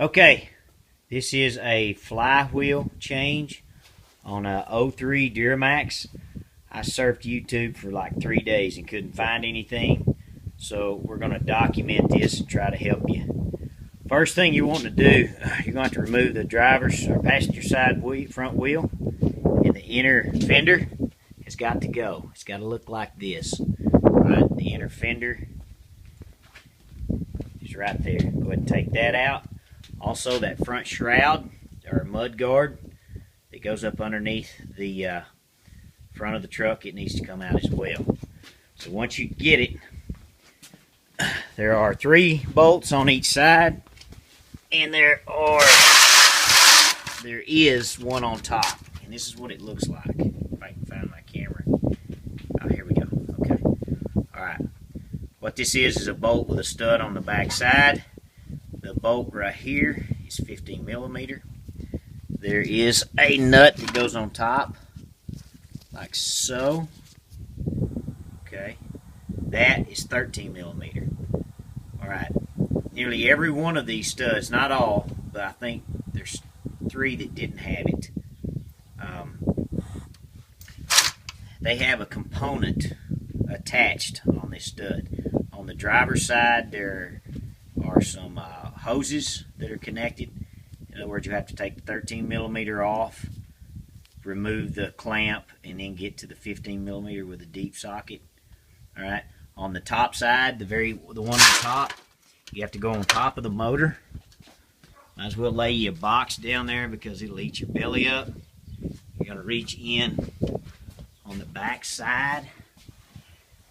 Okay, this is a flywheel change on a '03 Duramax. I surfed YouTube for like 3 days and couldn't find anything, so we're going to document this and try to help you. First thing you want to do, you're going to remove the driver's or passenger side front wheel, and the inner fender has got to go. It's got to look like this. Right, the inner fender is right there. Go ahead and take that out. Also, that front shroud or mud guard that goes up underneath the front of the truck, it needs to come out as well. So once you get it, there are 3 bolts on each side, and there is one on top, and this is what it looks like. If I can find my camera. Oh, here we go. Okay. All right. What this is a bolt with a stud on the back side. The bolt right here is 15 millimeter. There is a nut that goes on top, like so. Okay, that is 13 millimeter. All right, nearly every one of these studs, not all, but I think there's 3 that didn't have it. They have a component attached on this stud. On the driver's side, there are some hoses that are connected. In other words, you have to take the 13 millimeter off, remove the clamp, and then get to the 15 millimeter with a deep socket. All right. On the top side, the one on the top, you have to go on top of the motor. Might as well lay you a box down there because it'll eat your belly up. You're going to reach in on the back side,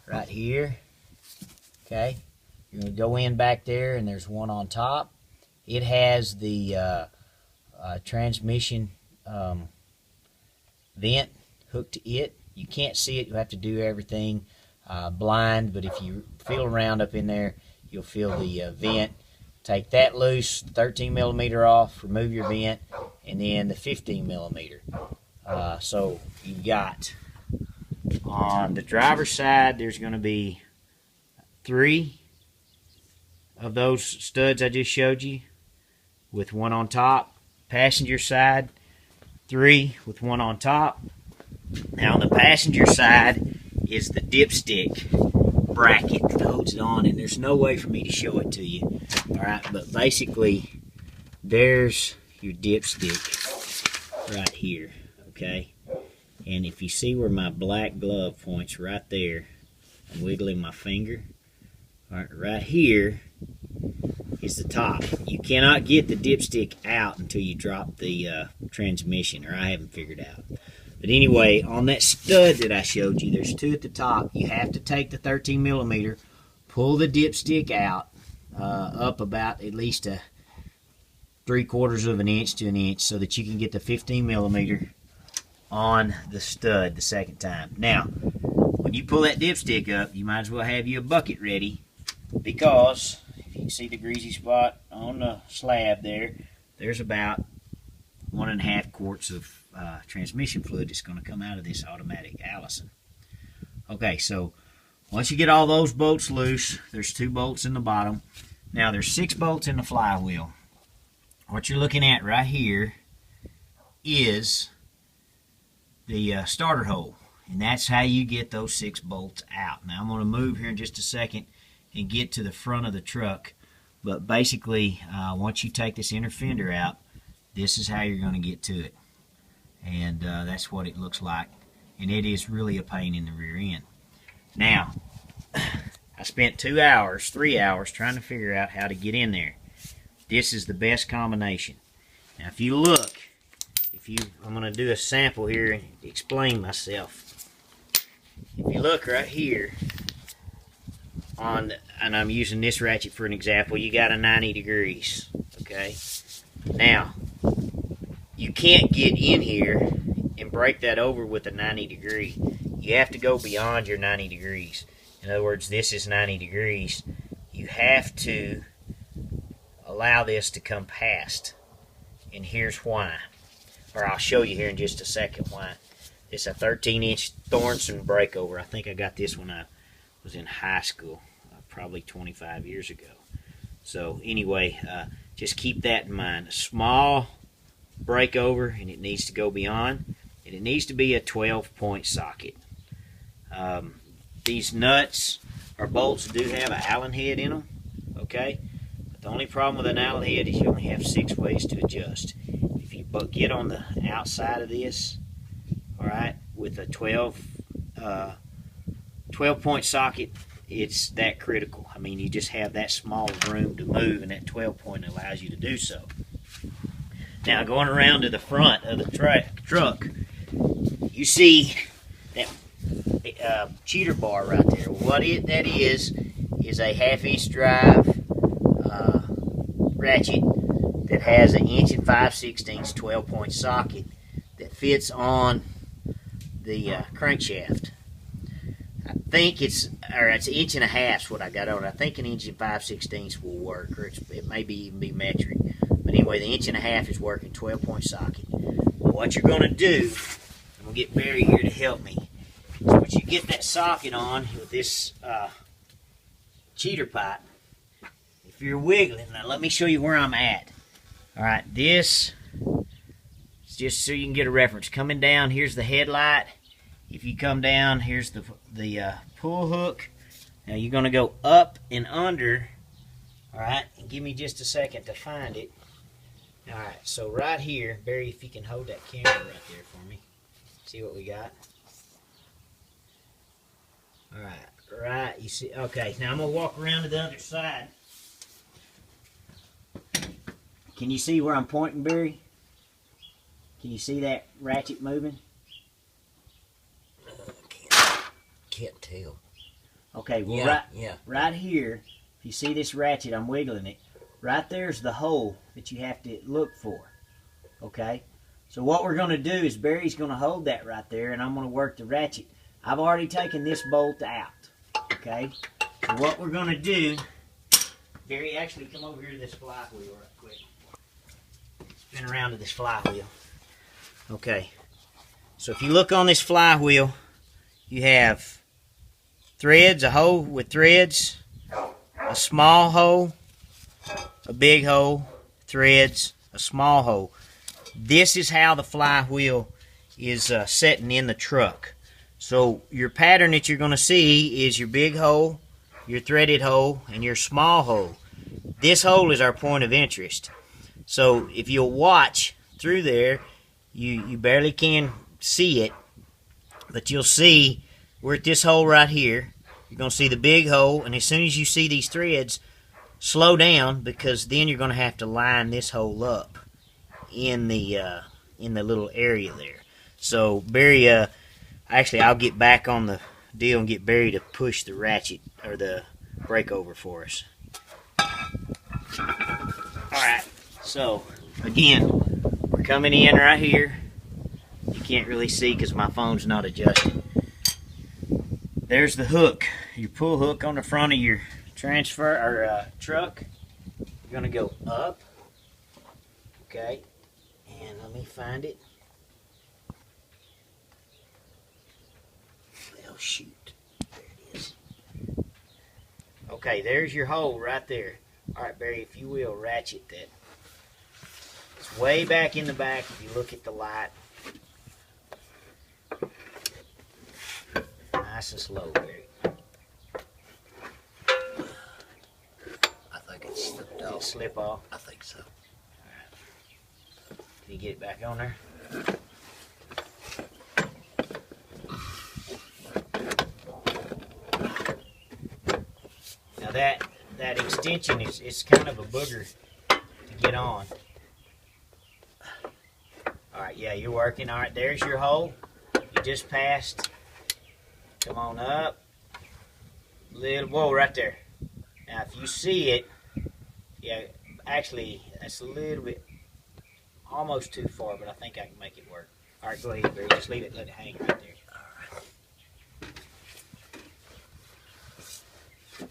right here. Okay. You're going to go in back there, and there's one on top. It has the transmission vent hooked to it. You can't see it. You have to do everything blind, but if you feel around up in there, you'll feel the vent. Take that loose, 13 millimeter off, remove your vent, and then the 15 millimeter. So you got on the driver's side, there's going to be 3 of those studs I just showed you with one on top. Passenger side, 3 with one on top. Now on the passenger side is the dipstick bracket that holds it on, and there's no way for me to show it to you. Alright, but basically there's your dipstick right here, okay? And if you see where my black glove points right there, I'm wiggling my finger. Alright, right here is the top. You cannot get the dipstick out until you drop the transmission, or I haven't figured out. But anyway, on that stud that I showed you, there's 2 at the top. You have to take the 13 millimeter, pull the dipstick out up about at least a 3/4 of an inch to an inch so that you can get the 15 millimeter on the stud the second time. Now, when you pull that dipstick up, you might as well have you a bucket ready, because if you can see the greasy spot on the slab there, there's about 1.5 quarts of transmission fluid that's going to come out of this automatic Allison. Okay, so once you get all those bolts loose, there's 2 bolts in the bottom. Now there's 6 bolts in the flywheel. What you're looking at right here is the starter hole, and that's how you get those 6 bolts out. Now I'm going to move here in just a second and get to the front of the truck, but basically once you take this inner fender out, this is how you're going to get to it, and that's what it looks like, and it is really a pain in the rear end. Now I spent 2 hours, 3 hours trying to figure out how to get in there. This is the best combination. Now if you look, I'm going to do a sample here and explain myself. If you look right here, and I'm using this ratchet for an example, you got a 90 degrees, okay? Now, you can't get in here and break that over with a 90 degree. You have to go beyond your 90 degrees. In other words, this is 90 degrees. You have to allow this to come past, and here's why. Or I'll show you here in just a second why. It's a 13-inch Thornton breakover. I think I got this when I was in high school, probably 25 years ago. So anyway, Just keep that in mind. A small breakover, and it needs to go beyond, and it needs to be a 12-point socket. These nuts or bolts do have an Allen head in them, okay? But the only problem with an Allen head is you only have 6 ways to adjust. If you get on the outside of this, all right, with a 12-point socket, it's that critical. I mean, you just have that small room to move, and that 12-point allows you to do so. Now, going around to the front of the truck, you see that cheater bar right there. What that is a 1/2-inch drive ratchet that has an 1 5/16" 12-point socket that fits on the crankshaft. I think it's 1.5 inches is what I got on it. I think an 1 5/16" will work, or it may even be metric. But anyway, the 1.5 inch is working 12-point socket. What you're going to do, I'm going to get Barry here to help me. So once you get that socket on with this cheater pipe, if you're wiggling, now let me show you where I'm at. All right, this is just so you can get a reference. Coming down, here's the headlight. If you come down, here's the pull hook. Now you're going to go up and under. All right, and give me just a second to find it. All right, so right here, Barry, if you can hold that camera right there for me. See what we got? All right, you see, okay, now I'm going to walk around to the other side. Can you see where I'm pointing, Barry? Can you see that ratchet moving? Can't tell. Okay, well, right here, if you see this ratchet, I'm wiggling it. Right there's the hole that you have to look for. Okay? So what we're going to do is Barry's going to hold that right there, and I'm going to work the ratchet. I've already taken this bolt out. Okay? So what we're going to do, Barry, actually come over here to this flywheel right quick. Spin around to this flywheel. Okay. So if you look on this flywheel, you have threads, a hole with threads, a small hole, a big hole, threads, a small hole. This is how the flywheel is setting in the truck. So your pattern that you're going to see is your big hole, your threaded hole, and your small hole. This hole is our point of interest. So if you'll watch through there, you barely can see it, but you'll see we're at this hole right here. You're going to see the big hole, and as soon as you see these threads, slow down, because then you're going to have to line this hole up in the little area there. So Barry, actually I'll get back on the deal and get Barry to push the ratchet or the breakover for us. Alright, so again, we're coming in right here. You can't really see because my phone's not adjusted. There's the hook, your pull hook on the front of your transfer or truck. You're going to go up, okay, and let me find it. Oh shoot, there it is. Okay, there's your hole right there. All right, Barry, if you will, ratchet that. It's way back in the back if you look at the light. Nice and slow, Barry. I think it's slipped off. Did it slip off? I think so. Right. Can you get it back on there? Now that extension is kind of a booger to get on. All right, yeah, you're working. All right, there's your hole. You just passed. Come on up. Little, whoa, right there. Now, if you see it, yeah, actually, that's a little bit, almost too far, but I think I can make it work. All right, go ahead, Barry. Just leave it, let it hang right there.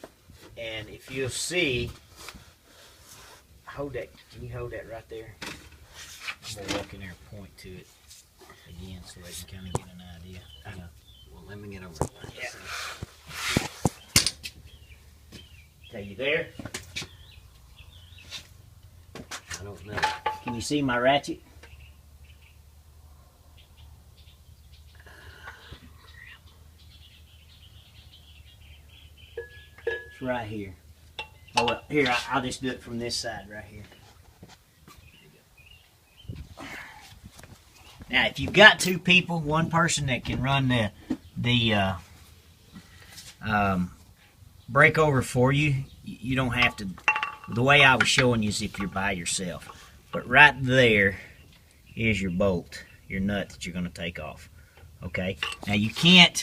And if you'll see, hold that. Can you hold that right there? I'm gonna walk in there and point to it again, so they can kind of get an idea. Hang on. Well, let me get over. Yeah. Okay, you there? don't know. Can you see my ratchet? It's right here. Oh well, here, I'll just do it from this side right here. Now, if you've got two people, one person that can run the breakover for you, you don't have to. The way I was showing you is if you're by yourself. But right there is your bolt, your nut that you're going to take off. Okay. Now you can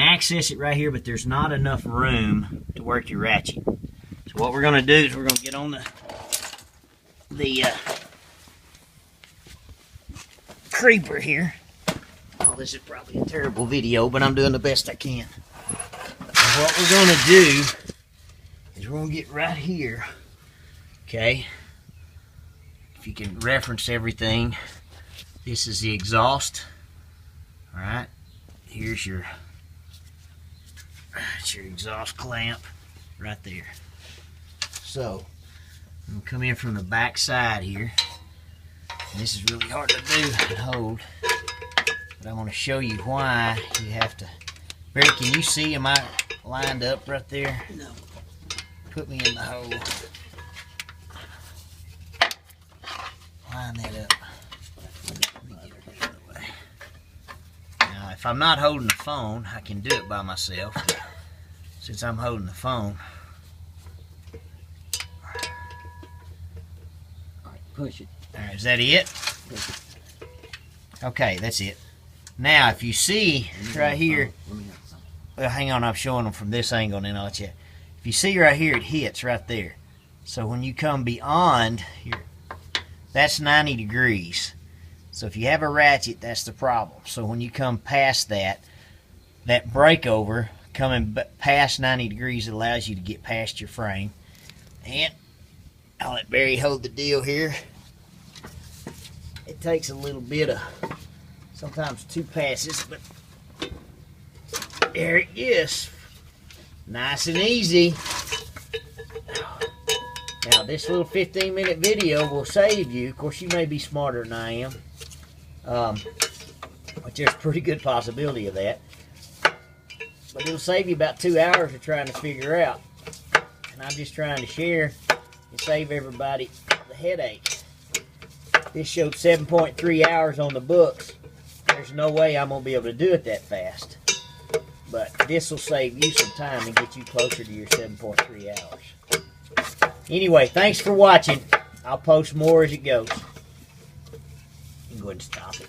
access it right here, but there's not enough room to work your ratchet. So what we're going to do is we're going to get on the creeper here. Oh, this is probably a terrible video, but I'm doing the best I can. And what we're going to do is we're going to get right here. Okay. If you can reference everything, this is the exhaust. All right. Here's your exhaust clamp right there. So I'm gonna come in from the back side here. And this is really hard to do and hold, but I'm going to show you why you have to. Barry, can you see? Am I lined up right there? No. Put me in the hole. Line that up. Let me get it out of the way. Now, if I'm not holding the phone, I can do it by myself. But since I'm holding the phone, All right, push it. all right, is that it? Okay, that's it. Now, if you see right here, Let me have some. well, hang on, I'm showing them from this angle, and then I'll let you. If you see right here, it hits right there. So when you come beyond here, that's 90 degrees. So if you have a ratchet, that's the problem. So when you come past that breakover, coming past 90 degrees allows you to get past your frame. And I'll let Barry hold the deal here. It takes a little bit of, sometimes 2 passes, but there it is. Nice and easy. Now this little 15-minute video will save you. Of course, you may be smarter than I am. But there's a pretty good possibility of that. But it'll save you about 2 hours of trying to figure out. And I'm just trying to share and save everybody the headache. This showed 7.3 hours on the books. There's no way I'm going to be able to do it that fast. But this will save you some time and get you closer to your 7.3 hours. Anyway, thanks for watching. I'll post more as it goes. You can go ahead and stop it.